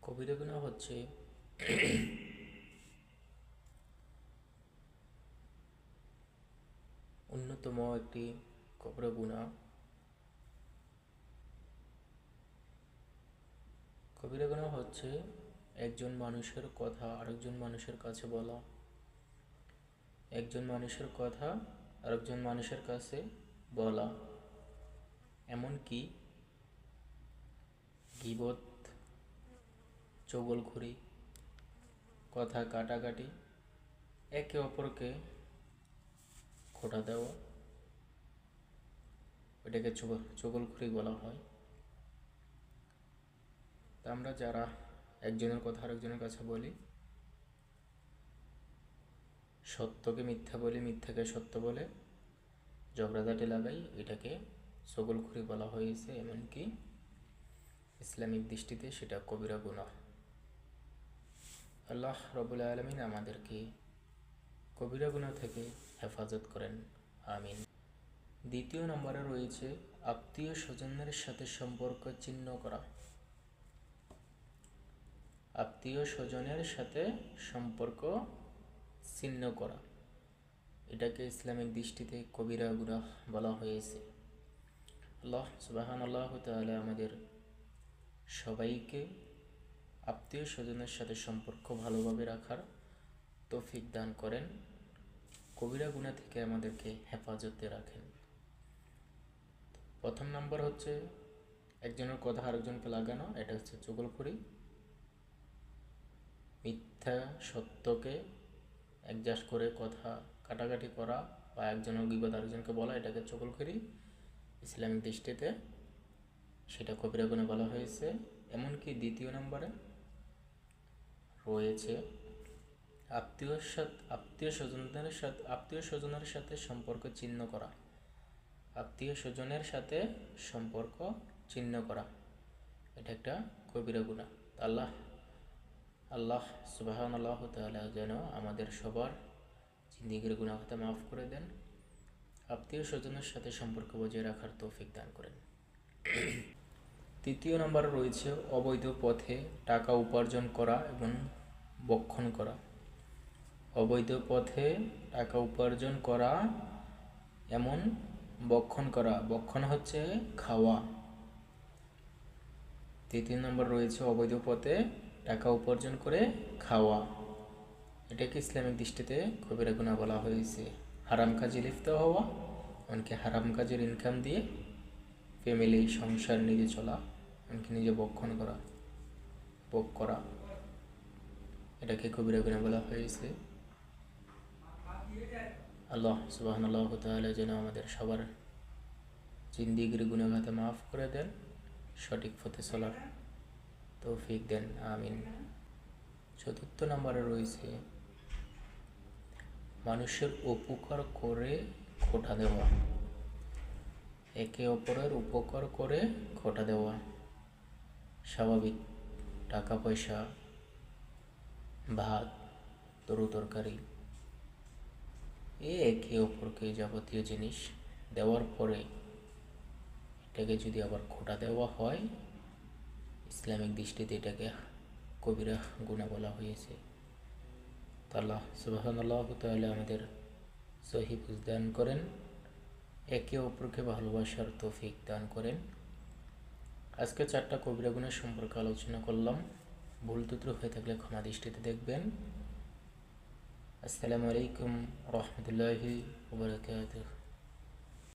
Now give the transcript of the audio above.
কবিরা গুনাহ হচ্ছে অন্যতম একটি কবিরা গুনাহ। কবিরা গুনাহ হচ্ছে একজন মানুষের কথা আরেকজন মানুষের কাছে বলা, একজন মানুষের কথা আরেকজন মানুষের কাছে বলা, এমনকি গীবত, চগলখড়ি, কথা কাটাকাটি, একে অপরকে খোঁটা দেওয়া, এটাকে চগলখড়ি বলা হয়। তা আমরা যারা একজনের কথা আরেকজনের কাছে বলি, সত্যকে মিথ্যা বলি, মিথ্যাকে সত্য বলে ঝগড়াঝাটি লাগাই, এটাকে চগলখড়ি বলা হয়েছে। এমনকি ইসলামিক দৃষ্টিতে সেটা কবিরা গুনাহ। আল্লাহ রব্বুল আলামিন আমাদেরকে কবিরা গুনাহ থেকে হেফাজত করেন, আমিন। দ্বিতীয় নম্বরে রয়েছে আত্মীয় স্বজনের সাথে সম্পর্ক ছিন্ন করা। আত্মীয় স্বজনের সাথে সম্পর্ক ছিন্ন করা, এটাকে ইসলামিক দৃষ্টিতে কবিরা গুনাহ বলা হয়েছে। আল্লাহ সুবহানাল্লাহু তাআলা আমাদের সবাইকে আত্মীয় স্বজনের সাথে সম্পর্ক ভালোভাবে রাখার তৌফিক দান করেন, কবিরা গুনাহ থেকে আমাদেরকে হেফাজতে রাখেন। প্রথম নম্বর হচ্ছে একজনের কথা আরেকজনকে লাগানো, এটা হচ্ছে চগলখড়ি। মিথ্যা সত্যকে অ্যাডজাস্ট করে কথা কাটাকাটি করা বা একজনের গীবত আরেকজনকে বলা, এটাকে চগলখড়ি। ইসলামিক দৃষ্টিতে সেটা কবিরা গুনাহ বলা হয়েছে। এমনকি দ্বিতীয় নম্বরে রয়েছে আত্মীয় স্বজনের সাথে সম্পর্ক ছিন্ন করা। আত্মীয় স্বজনের সাথে সম্পর্ক ছিন্ন করা, এটা একটা কবিরা গুনাহ। আল্লাহ সুবহানাল্লাহু তাআলা যেন আমাদের সবার জিন্দেগির গুনাহ খাতা মাফ করে দেন, আত্মীয় স্বজনের সাথে সম্পর্ক বজায় রাখার তৌফিক দান করেন। তৃতীয় নম্বরে রয়েছে অবৈধ পথে টাকা উপার্জন করা এবং বক্ষণ করা। অবৈধ পথে টাকা উপার্জন করা এমন বক্ষণ করা, বক্ষণ হচ্ছে খাওয়া। তৃতীয় নম্বর রয়েছে অবৈধ পথে টাকা উপার্জন করে খাওয়া, এটাকে ইসলামিক দৃষ্টিতে কবিরা গুনাহ বলা হয়েছে। হারাম কাজে লিপ্ত হওয়া, এমনকি হারাম কাজের ইনকাম দিয়ে ফ্যামিলি সংসার নিজে চলা, এমনকি নিজে ভক্ষণ করা, ভোগ করা, এটাকে কবিরা গুনাহ বলা হয়েছে। আল্লাহ সুবহানাল্লাহু তাআলা যেন আমাদের সবার জিন্দেগির গুনাহ খাতা মাফ করে দেন, সঠিক পথে চলার তৌফিক দেন, আমিন। চতুর্থ নম্বরে রয়েছে মানুষের উপকার করে খোঁটা দেওয়া। একে অপরের উপকার করে খোঁটা দেওয়া স্বাভাবিক, টাকা পয়সা, ভাত, তরু তরকারি, একে অপরকে যাবতীয় জিনিস দেওয়ার পরে এটাকে যদি আবার খোঁটা দেওয়া হয়, ইসলামিক দৃষ্টিতে এটাকে কবিরা গুনাহ বলা হয়েছে। আল্লাহ সুবহানাল্লাহু তাআলা আমাদের সহিহ বুঝ দান করেন, একে অপরকে ভালোবাসার তৌফিক দান করেন। আজকে 4টা কবিরা গুনাহ সম্পর্কে আলোচনা করলাম, ভুল ত্রুটি হয়ে থাকলে ক্ষমা দৃষ্টিতে দেখবেন। আসসালামু আলাইকুম ওয়া রাহমাতুল্লাহি ওয়া বারাকাতুহু।